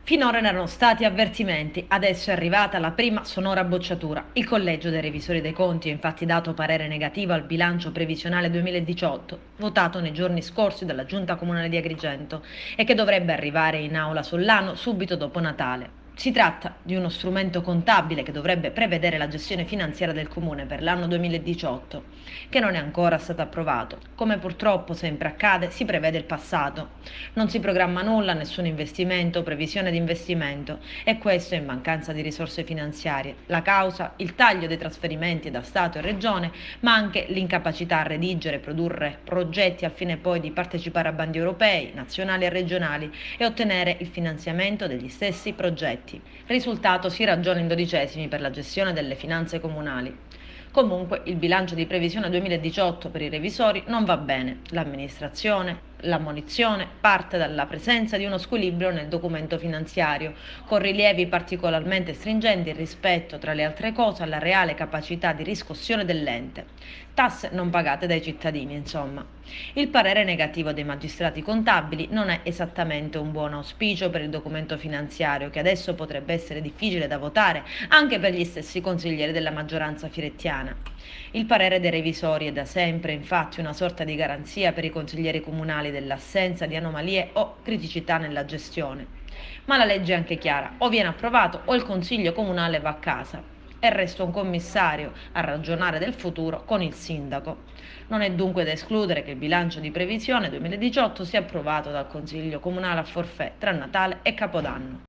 Finora erano stati avvertimenti, adesso è arrivata la prima sonora bocciatura. Il Collegio dei Revisori dei Conti ha infatti dato parere negativo al bilancio previsionale 2018, votato nei giorni scorsi dalla Giunta Comunale di Agrigento e che dovrebbe arrivare in aula sull'anno subito dopo Natale. Si tratta di uno strumento contabile che dovrebbe prevedere la gestione finanziaria del Comune per l'anno 2018, che non è ancora stato approvato. Come purtroppo sempre accade, si prevede il passato. Non si programma nulla, nessun investimento, previsione di investimento, e questo in mancanza di risorse finanziarie. La causa? Il taglio dei trasferimenti da Stato e Regione, ma anche l'incapacità a redigere e produrre progetti al fine poi di partecipare a bandi europei, nazionali e regionali e ottenere il finanziamento degli stessi progetti. Risultato: si ragiona in dodicesimi per la gestione delle finanze comunali. Comunque il bilancio di previsione 2018 per i revisori non va bene. L'ammonizione parte dalla presenza di uno squilibrio nel documento finanziario, con rilievi particolarmente stringenti rispetto, tra le altre cose, alla reale capacità di riscossione dell'ente. Tasse non pagate dai cittadini, insomma. Il parere negativo dei magistrati contabili non è esattamente un buon auspicio per il documento finanziario, che adesso potrebbe essere difficile da votare anche per gli stessi consiglieri della maggioranza firettiana. Il parere dei revisori è da sempre infatti una sorta di garanzia per i consiglieri comunali dell'assenza di anomalie o criticità nella gestione. Ma la legge è anche chiara: o viene approvato o il consiglio comunale va a casa e resta un commissario a ragionare del futuro con il sindaco. Non è dunque da escludere che il bilancio di previsione 2018 sia approvato dal consiglio comunale a forfait tra Natale e Capodanno.